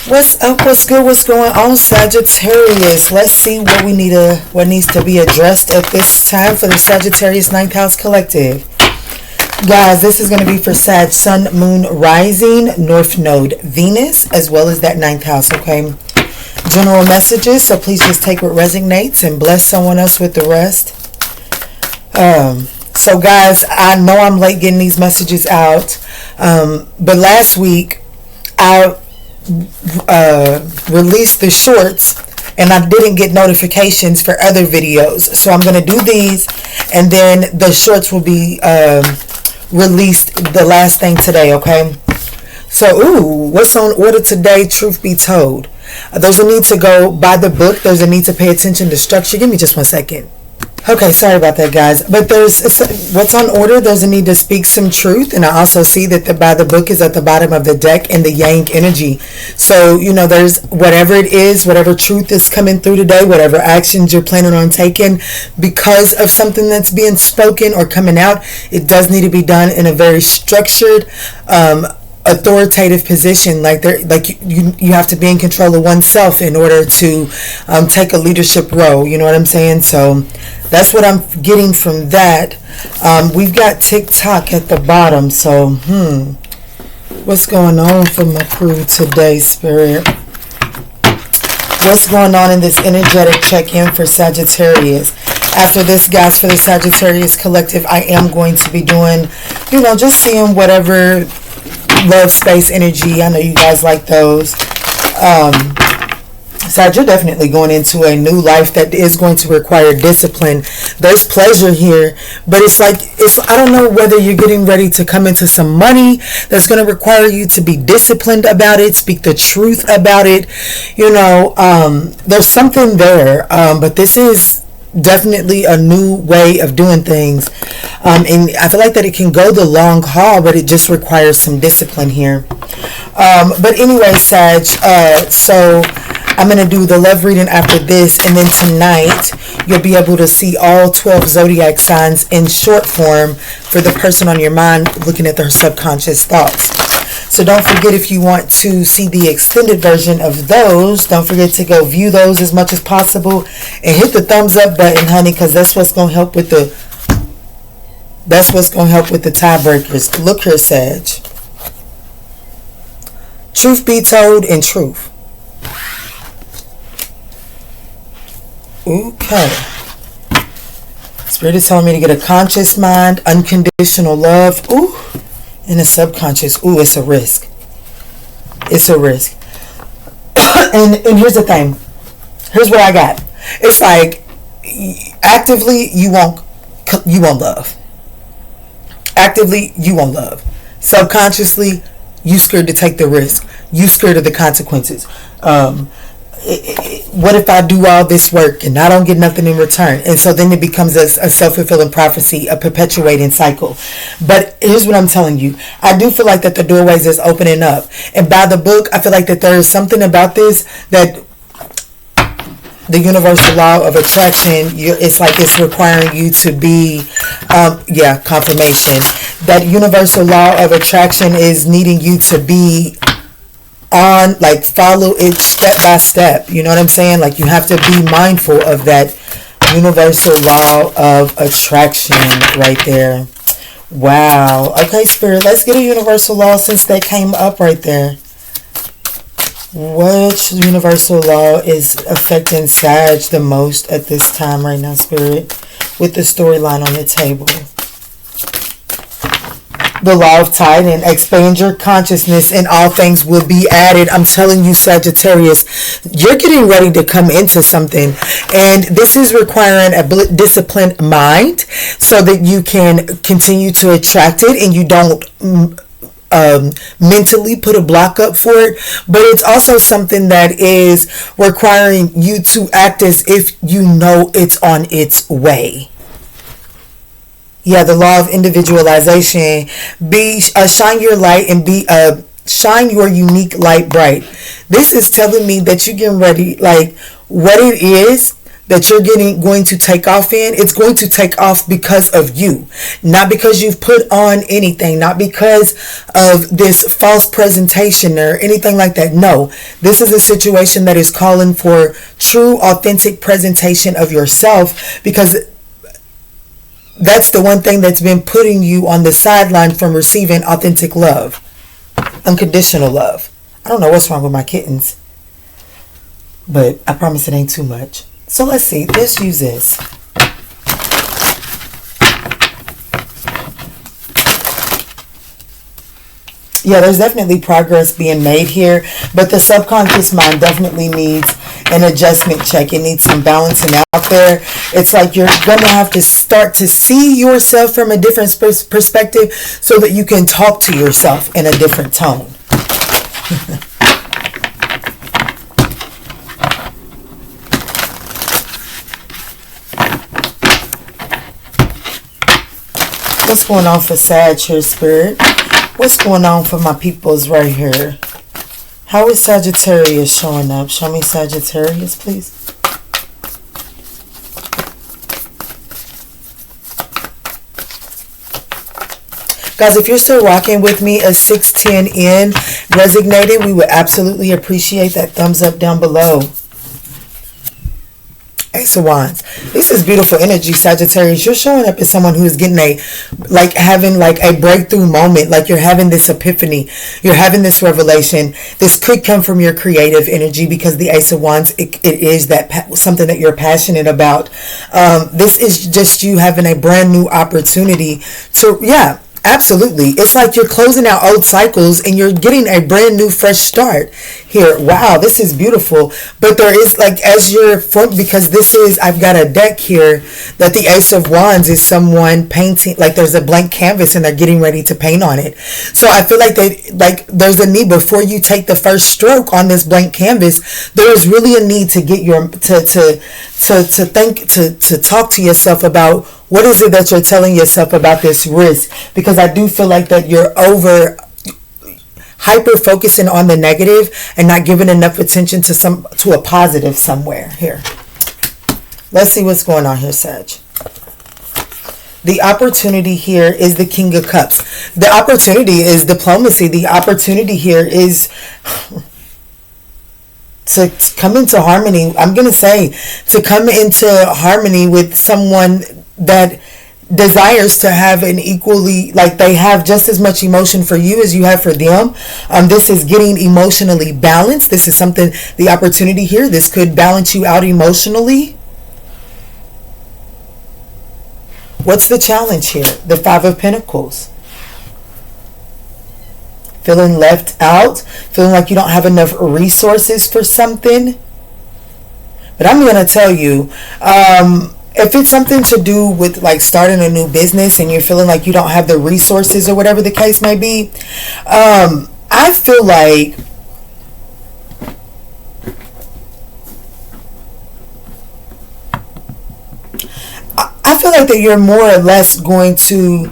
What's up? What's good? What's going on, Sagittarius? Let's see what needs to be addressed at this time for the Sagittarius Ninth House Collective. Guys, this is going to be for Sag, Sun, Moon, Rising, North Node, Venus, as well as that ninth house, okay? General messages, so please just take what resonates and bless someone else with the rest. So guys, I know I'm late getting these messages out, but last week I released the shorts and I didn't get notifications for other videos, so I'm going to do these and then the shorts will be released the last thing today, okay? So what's on order today? Truth be told, there's a need to go by the book. There's a need to pay attention to structure. Give me just 1 second. Okay, sorry about that, guys. But there's what's on order. There's a need to speak some truth, and I also see that the by the book is at the bottom of the deck in the Yang energy. So there's whatever it is, whatever truth is coming through today, whatever actions you're planning on taking because of something that's being spoken or coming out. It does need to be done in a very structured, authoritative position. You have to be in control of oneself in order to take a leadership role. You know what I'm saying? So that's what I'm getting from that. We've got TikTok at the bottom. So what's going on for my crew today, Spirit? What's going on in this energetic check-in for Sagittarius? After this, guys, for the Sagittarius Collective, I am going to be doing, just seeing whatever love space energy. I know you guys like those. Sag, you're definitely going into a new life that is going to require discipline. There's pleasure here, but I don't know whether you're getting ready to come into some money that's going to require you to be disciplined about it, speak the truth about it. There's something there, but this is definitely a new way of doing things, and I feel like that it can go the long haul, but it just requires some discipline here. But anyway, Sag, so I'm going to do the love reading after this, and then tonight you'll be able to see all 12 zodiac signs in short form for the person on your mind looking at their subconscious thoughts. So don't forget, if you want to see the extended version of those, don't forget to go view those as much as possible and hit the thumbs up button, honey, because that's what's going to help with the tiebreakers. Look here, Sag. Truth be told, and truth. Okay. Spirit is telling me to get a conscious mind, unconditional love, and a subconscious. It's a risk. It's a risk. and here's the thing. Here's what I got. It's like actively you won't love. Actively you won't love. Subconsciously you scared to take the risk. You scared of the consequences. What if I do all this work and I don't get nothing in return? And so then it becomes a self-fulfilling prophecy, a perpetuating cycle. But here's what I'm telling you. I do feel like that the doorways is opening up. And by the book, I feel like that there is something about this that the universal law of attraction, it's like it's requiring you to be, confirmation. That universal law of attraction is needing you to be on, follow it step by step. You know what I'm saying? You have to be mindful of that universal law of attraction right there. Wow. Okay, Spirit, let's get a universal law since that came up right there. Which universal law is affecting Sag the most at this time right now, Spirit, with the storyline on the table? The law of tide, and expand your consciousness and all things will be added. I'm telling you, Sagittarius, you're getting ready to come into something, and this is requiring a disciplined mind so that you can continue to attract it and you don't mentally put a block up for it. But it's also something that is requiring you to act as if you know it's on its way. Yeah, the law of individualization. Shine your light and shine your unique light bright. This is telling me that you're getting ready, what it is that you're going to take off in, it's going to take off because of you. Not because you've put on anything, not because of this false presentation or anything like that. No, this is a situation that is calling for true, authentic presentation of yourself, because that's the one thing that's been putting you on the sideline from receiving authentic love, unconditional love. I don't know what's wrong with my kittens, but I promise it ain't too much. So let's see. Let's use this. Yeah, there's definitely progress being made here, but the subconscious mind definitely needs an adjustment check. It needs some balancing out there. It's like you're going to have to start to see yourself from a different perspective so that you can talk to yourself in a different tone. What's going on for Sag here, Spirit? What's going on for my peoples right here? How is Sagittarius showing up? Show me Sagittarius, please. Guys, if you're still rocking with me, a 610N resonated, we would absolutely appreciate that thumbs up down below. Ace of Wands. This is beautiful energy, Sagittarius. You're showing up as someone who is getting having a breakthrough moment. Like you're having this epiphany. You're having this revelation. This could come from your creative energy, because the Ace of Wands, it is that something that you're passionate about. This is just you having a brand new opportunity to, yeah, absolutely. It's like you're closing out old cycles and you're getting a brand new fresh start here. Wow, this is beautiful. But there is, like, as you're because this is, I've got a deck here that the Ace of Wands is someone painting, like there's a blank canvas and they're getting ready to paint on it. So I feel like there's a need before you take the first stroke on this blank canvas. There's really a need to get your to talk to yourself about what is it that you're telling yourself about this risk? Because I do feel like that you're hyper focusing on the negative and not giving enough attention to a positive somewhere here. Let's see what's going on here, Sag. The opportunity here is the King of Cups. The opportunity is diplomacy. The opportunity here is to come into harmony. I'm going to say to come into harmony with someone that desires to have an equally, like they have just as much emotion for you as you have for them. This is getting emotionally balanced. This is something, the opportunity here, this could balance you out emotionally. What's the challenge here? The Five of Pentacles. Feeling left out, feeling like you don't have enough resources for something. But I'm going to tell you, if it's something to do with like starting a new business and you're feeling like you don't have the resources or whatever the case may be, I feel like that you're more or less going to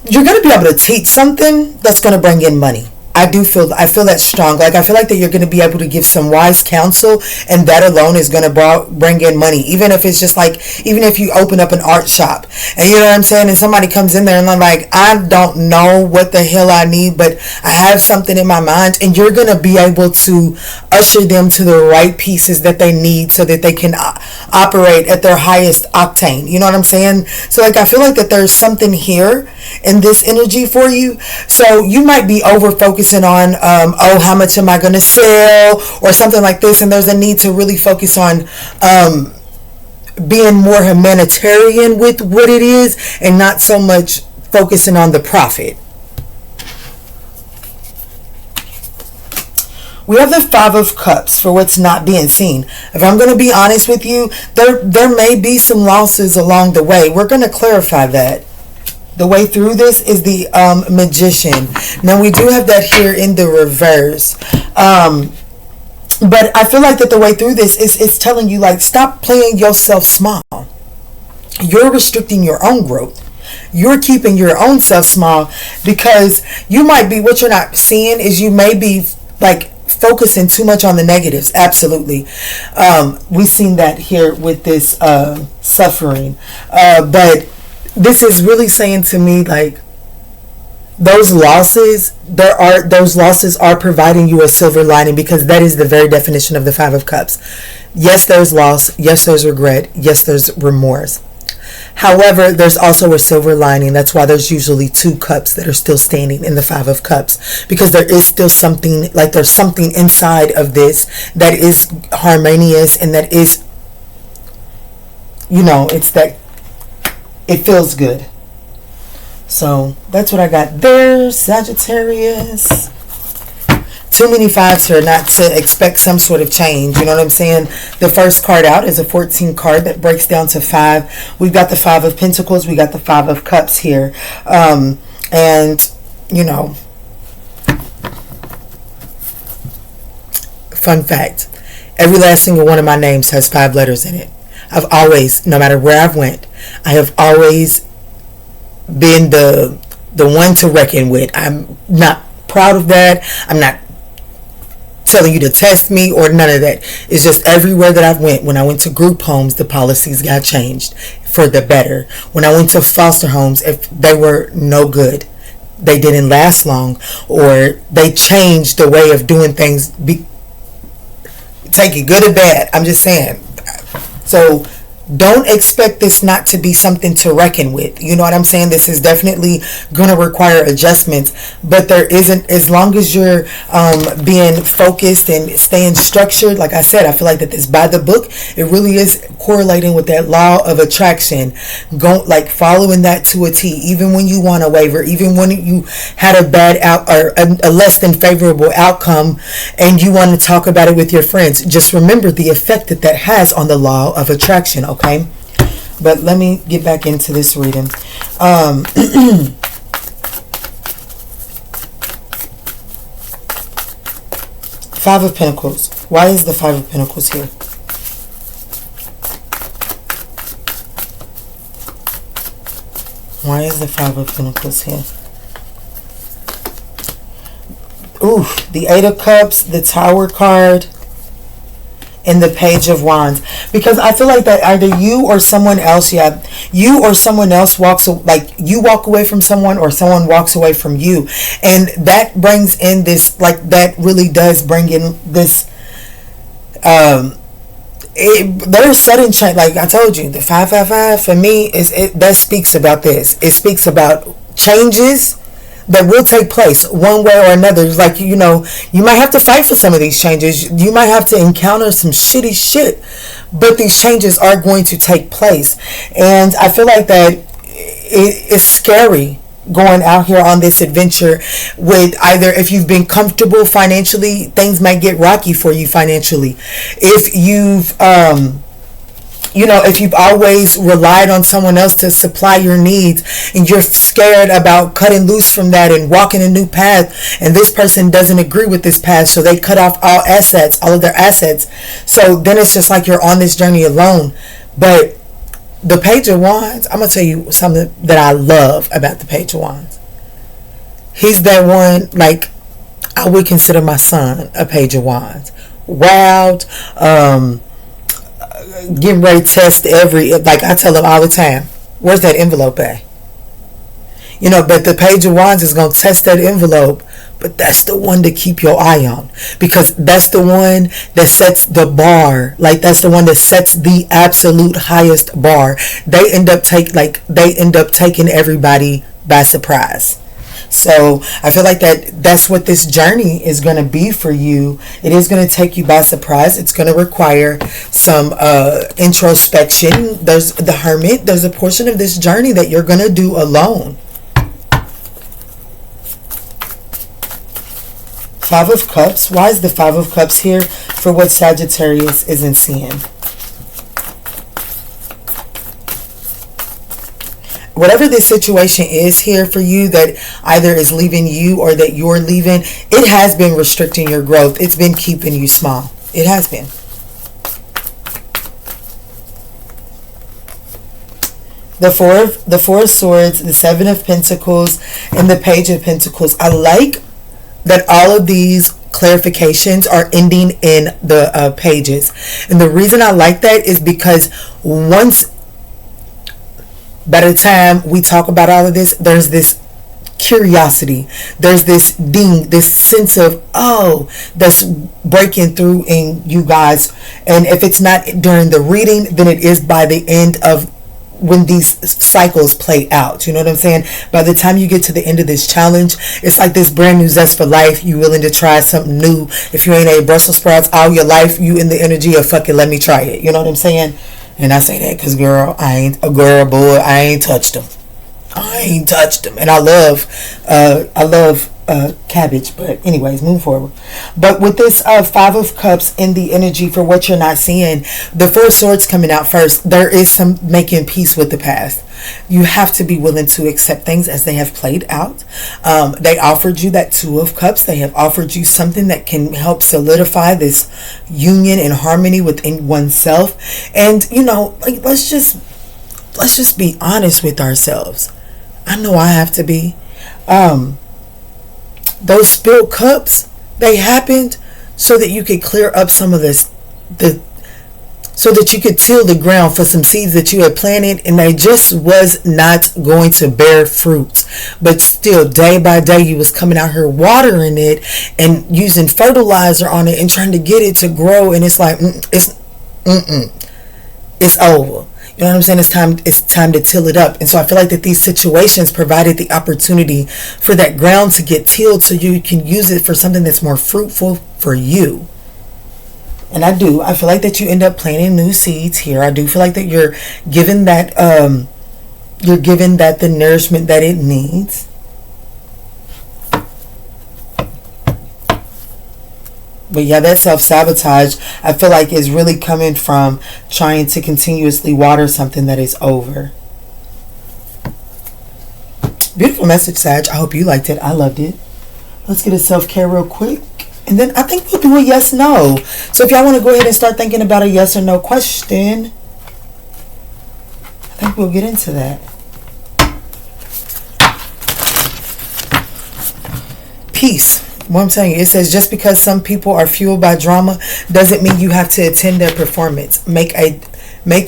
be able to teach something that's going to bring in money. I feel that strong. Like I feel like that you're going to be able to give some wise counsel, and that alone is going to bring in money. Even if it's just like, even if you open up an art shop, and you know what I'm saying, and somebody comes in there and I'm like, I don't know what the hell I need, but I have something in my mind, and you're going to be able to usher them to the right pieces that they need so that they can operate at their highest octane. You know what I'm saying? So like I feel like that there's something here in this energy for you. So you might be over focusing on how much am I going to sell or something like this, and there's a need to really focus on being more humanitarian with what it is and not so much focusing on the profit. We have the Five of Cups for what's not being seen. If I'm going to be honest with you, there may be some losses along the way. We're going to clarify that. The way through this is the Magician. Now we do have that here in the reverse. But I feel like that the way through this is telling you, like, stop playing yourself small. You're restricting your own growth. You're keeping your own self small because you might be, what you're not seeing is you may be like focusing too much on the negatives. Absolutely. We've seen that here with this suffering. But this is really saying to me, like, those losses are providing you a silver lining, because that is the very definition of the Five of Cups. Yes, there's loss. Yes, there's regret. Yes, there's remorse. However, there's also a silver lining. That's why there's usually two cups that are still standing in the Five of Cups, because there is still something, like there's something inside of this that is harmonious, and that is, it's that it feels good. So that's what I got there, Sagittarius. Too many fives here not to expect some sort of change. You know what I'm saying? The first card out is a 14 card that breaks down to 5. We've got the 5 of Pentacles. We got the 5 of Cups here. And, fun fact, every last single one of my names has 5 letters in it. I've always, no matter where I've went, I have always been the one to reckon with. I'm not proud of that. I'm not telling you to test me or none of that. It's just everywhere that I've went. When I went to group homes, the policies got changed for the better. When I went to foster homes, if they were no good, they didn't last long, or they changed the way of doing things, take it good or bad. I'm just saying. So don't expect this not to be something to reckon with. You know what I'm saying? This is definitely going to require adjustments, but there isn't, as long as you're being focused and staying structured. Like I said, I feel like that this by the book, it really is correlating with that law of attraction. Go, like, following that to a T, even when you want to waver, even when you had a bad or a less than favorable outcome, and you want to talk about it with your friends. Just remember the effect that that has on the law of attraction. Okay, but let me get back into this reading. Five of Pentacles. Why is the Five of Pentacles here? Why is the Five of Pentacles here? Ooh, the Eight of Cups, the Tower card, and the Page of Wands. Because I feel like that either you or someone else, you or someone else you walk away from someone, or someone walks away from you. And that brings in this, like, that really does bring in this, there's sudden change. Like I told you, the 555 for me, that speaks about this. It speaks about changes that will take place one way or another. It's like, you might have to fight for some of these changes. You might have to encounter some shitty shit, but these changes are going to take place. And I feel like that it's scary going out here on this adventure with, either if you've been comfortable financially, things might get rocky for you financially. If you've if you've always relied on someone else to supply your needs, and you're scared about cutting loose from that and walking a new path, and this person doesn't agree with this path, so they cut off all of their assets. So then it's just like you're on this journey alone. But the Page of Wands, I'm going to tell you something that I love about the Page of Wands. He's that one, like, I would consider my son a Page of Wands. Wild, getting ready to test like I tell him all the time, where's that envelope at? But the Page of Wands is going to test that envelope, but that's the one to keep your eye on, because that's the one that sets the bar. Like, that's the one that sets the absolute highest bar. They end up taking everybody by surprise. So I feel like that's what this journey is going to be for you. It is going to take you by surprise. It's going to require some introspection. There's the Hermit. There's a portion of this journey that you're going to do alone. Five of Cups. Why is the Five of Cups here for what Sagittarius isn't seeing? Whatever this situation is here for you that either is leaving you or that you're leaving, it has been restricting your growth. It's been keeping you small. It has been. The Four of Swords, the Seven of Pentacles, and the Page of Pentacles. I like that all of these clarifications are ending in the pages. And the reason I like that is because once, by the time we talk about all of this, there's this curiosity, there's this ding, this sense of, oh, that's breaking through in you guys. And if it's not during the reading, then it is by the end of when these cycles play out. You know what I'm saying? By the time you get to the end of this challenge, it's like this brand new zest for life. You willing to try something new. If you ain't ate Brussels sprouts all your life, you in the energy of fuck it, let me try it. You know what I'm saying? And I say that because, girl, I ain't a girl, boy, I ain't touched them. And I love cabbage. But anyways, move forward. But with this Five of Cups in the energy for what you're not seeing, the Four of Swords coming out first, there is some making peace with the past. You have to be willing to accept things as they have played out. They offered you that Two of Cups. They have offered you something that can help solidify this union and harmony within oneself. And, you know, like, let's just be honest with ourselves. I know I have to be. Those spilled cups, they happened so that you could clear up some of this, so that you could till the ground for some seeds that you had planted, and they just was not going to bear fruit. But still, day by day, you was coming out here watering it and using fertilizer on it and trying to get it to grow, and it's like, it's over. You know what I'm saying? It's time to till it up. And so I feel like that these situations provided the opportunity for that ground to get tilled so you can use it for something that's more fruitful for you. And I feel like that you end up planting new seeds here. I do feel like that you're given that the nourishment that it needs. But yeah, that self-sabotage, I feel like, is really coming from trying to continuously water something that is over. Beautiful message, Sag. I hope you liked it. I loved it. Let's get a self-care real quick. And then I think we'll do a yes-no. So if y'all want to go ahead and start thinking about a yes or no question, I think we'll get into that. Peace. What I'm telling you, it says just because some people are fueled by drama doesn't mean you have to attend their performance. Make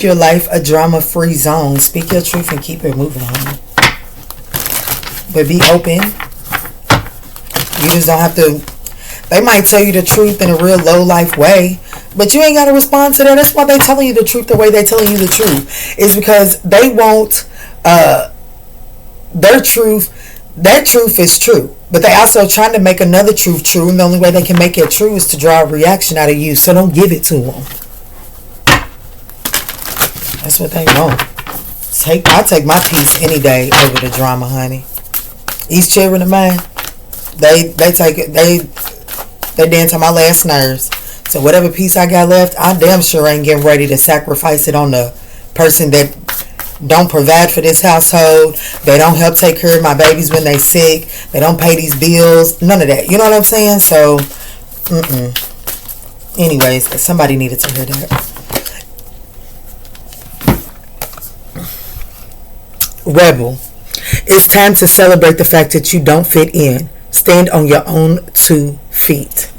your life a drama-free zone. Speak your truth and keep it moving on. But be open. You just don't have to. They might tell you the truth in a real low-life way, but you ain't got to respond to that. That's why they telling you the truth the way they telling you the truth. It's because they want their truth. Their truth is true, but they also trying to make another truth true, and the only way they can make it true is to draw a reaction out of you. So don't give it to them. That's what they want. I take my peace any day over the drama, honey. These children of mine, they take it. They dance on my last nerves. So whatever peace I got left, I damn sure ain't getting ready to sacrifice it on the person that don't provide for this household. They don't help take care of my babies when they sick. They don't pay these bills. None of that. You know what I'm saying? So, anyways, somebody needed to hear that. Rebel. It's time to celebrate the fact that you don't fit in. Stand on your own 2 feet.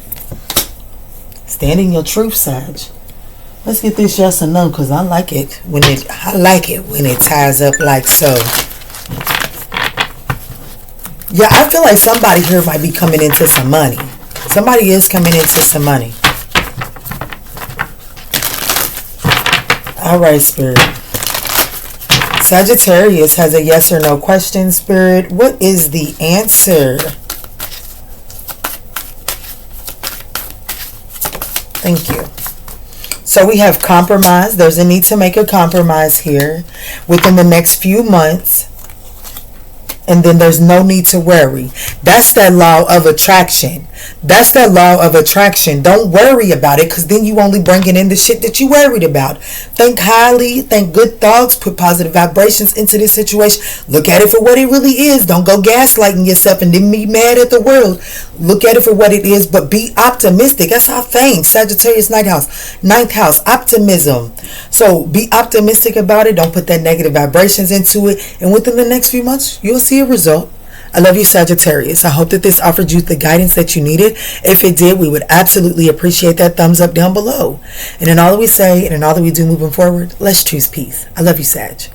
Stand in your truth, Sag. Let's get this yes or no, because I like it when it ties up like so. Yeah, I feel like somebody here might be coming into some money. Somebody is coming into some money. All right, Spirit. Sagittarius has a yes or no question, Spirit. What is the answer? Thank you. So we have compromise. There's a need to make a compromise here within the next few months. And then there's no need to worry. That's that law of attraction. That's that law of attraction. Don't worry about it, because then you only bringing in the shit that you worried about. Think highly, think good thoughts, put positive vibrations into this situation. Look at it for what it really is. Don't go gaslighting yourself and then be mad at the world. Look at it for what it is, but be optimistic. That's our thing. Sagittarius ninth house, optimism. So be optimistic about it. Don't put that negative vibrations into it. And within the next few months, you'll see a result. I love you, Sagittarius. I hope that this offered you the guidance that you needed. If it did, we would absolutely appreciate that thumbs up down below. And in all that we say and in all that we do moving forward, let's choose peace. I love you, Sag.